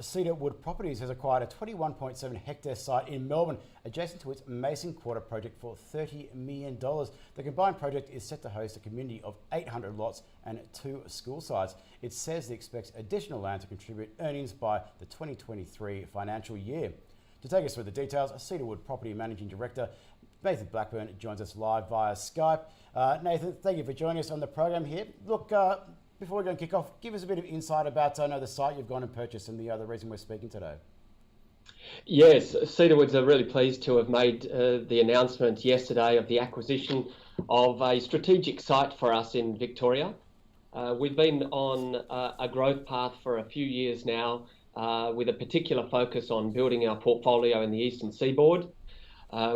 Cedar Woods Properties has acquired a 21.7 hectare site in Melbourne adjacent to its Mason Quarter project for $30 million. The combined project is set to host a community of 800 lots and 2 school sites. It says it expects additional land to contribute earnings by the 2023 financial year. To take us through the details, Cedar Woods Property Managing Director Nathan Blackburne joins us live via Skype. Nathan, thank you for joining us on the program here. Look, before we go and kick off, give us a bit of insight about the site you've gone and purchased and the reason we're speaking today. Yes, Cedar Woods are really pleased to have made the announcement yesterday of the acquisition of a strategic site for us in Victoria. We've been on a growth path for a few years now, with a particular focus on building our portfolio in the eastern seaboard.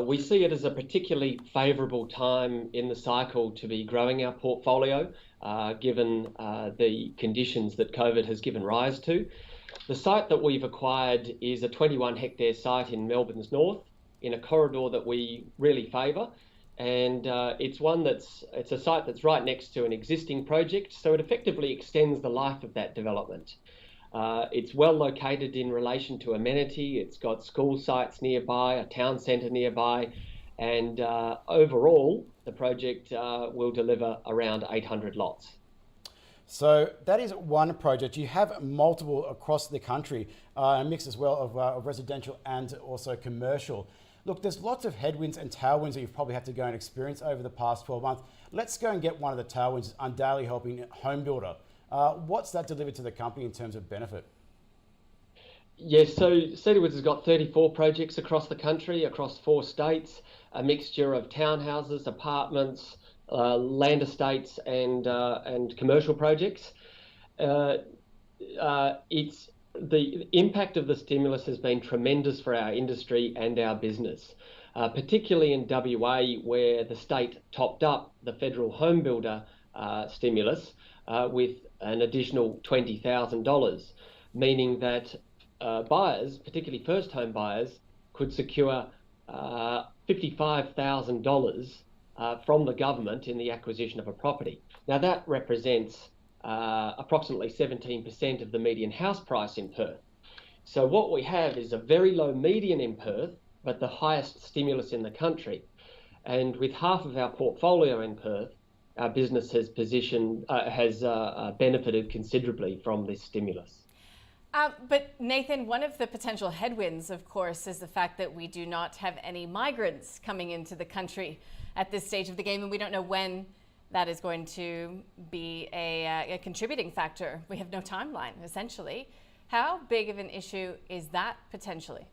We see it as a particularly favourable time in the cycle to be growing our portfolio, given the conditions that COVID has given rise to. The site that we've acquired is a 21 hectare site in Melbourne's north, in a corridor that we really favour, and it's a site that's right next to an existing project, so it effectively extends the life of that development. It's well located in relation to amenity. It's got school sites nearby, a town centre nearby, and overall the project will deliver around 800 lots. So that is one project. You have multiple across the country, a mix as well of residential and also commercial. Look, there's lots of headwinds and tailwinds that you've probably had to go and experience over the past 12 months. Let's go and get one of the tailwinds, undoubtedly helping home builder. What's that delivered to the company in terms of benefit? Yes, so Cedar Woods has got 34 projects across the country, across 4 states, a mixture of townhouses, apartments, land estates and commercial projects. The impact of the stimulus has been tremendous for our industry and our business, particularly in WA, where the state topped up the federal home builder stimulus with an additional $20,000, meaning that buyers, particularly first home buyers, could secure $55,000 from the government in the acquisition of a property. Now that represents approximately 17% of the median house price in Perth. So what we have is a very low median in Perth, but the highest stimulus in the country. And with half of our portfolio in Perth, our business has benefited considerably from this stimulus. But Nathan, one of the potential headwinds, of course, is the fact that we do not have any migrants coming into the country at this stage of the game, and we don't know when that is going to be a contributing factor. We have no timeline, essentially. How big of an issue is that potentially?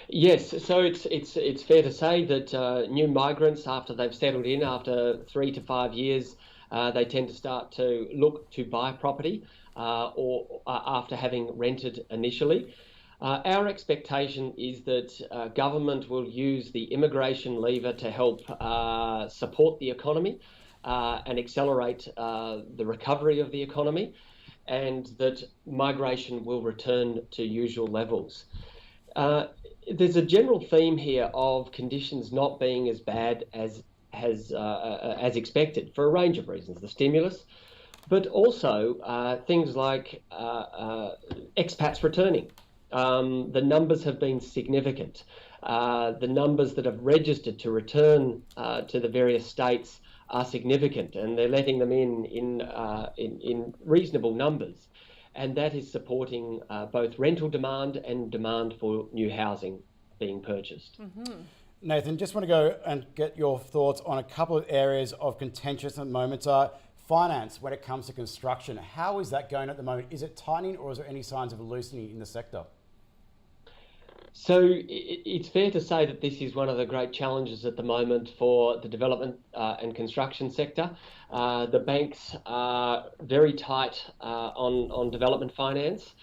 Yes, so it's fair to say that new migrants, after they've settled in after 3 to 5 years, they tend to start to look to buy property or after having rented initially. Our expectation is that government will use the immigration lever to help support the economy and accelerate the recovery of the economy, and that migration will return to usual levels. There's a general theme here of conditions not being as bad as expected for a range of reasons. The stimulus, but also things like expats returning. The numbers have been significant. The numbers that have registered to return to the various states are significant, and they're letting them in reasonable numbers. And that is supporting both rental demand and demand for new housing being purchased. Mm-hmm. Nathan, just want to go and get your thoughts on a couple of areas of contention at the moment. Finance, when it comes to construction, how is that going at the moment? Is it tightening, or is there any signs of a loosening in the sector? So it's fair to say that this is one of the great challenges at the moment for the development and construction sector. The banks are very tight on development finance,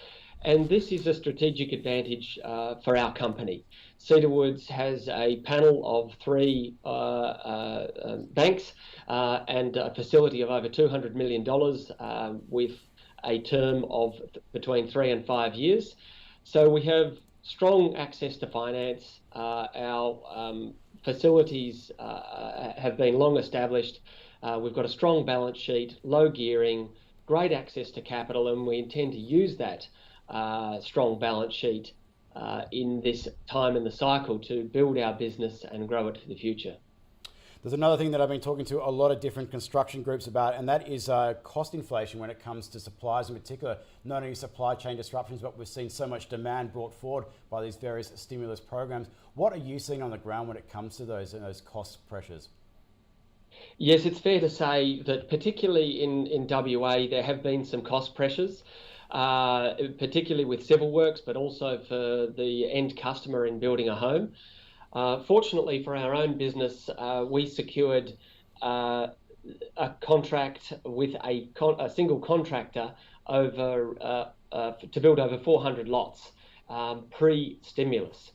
and this is a strategic advantage for our company. Cedar Woods has a panel of 3 banks and a facility of over $200 million with a term of between 3 and 5 years. So we have strong access to finance. Our facilities have been long established. We've got a strong balance sheet, low gearing, great access to capital, and we intend to use that strong balance sheet in this time in the cycle to build our business and grow it for the future. There's another thing that I've been talking to a lot of different construction groups about, and that is cost inflation when it comes to supplies in particular. Not only supply chain disruptions, but we've seen so much demand brought forward by these various stimulus programs. What are you seeing on the ground when it comes to those cost pressures? Yes, it's fair to say that particularly in WA, there have been some cost pressures, particularly with civil works, but also for the end customer in building a home. Fortunately for our own business, we secured a contract with a single contractor to build over 400 lots pre-stimulus.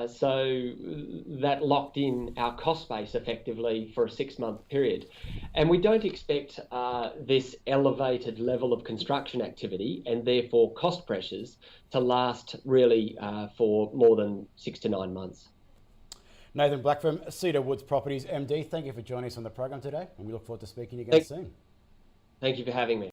So that locked in our cost base effectively for a 6-month period. And we don't expect this elevated level of construction activity and therefore cost pressures to last really for more than 6 to 9 months. Nathan Blackburne, Cedar Woods Properties MD, thank you for joining us on the program today, and we look forward to speaking again soon. Thank you for having me.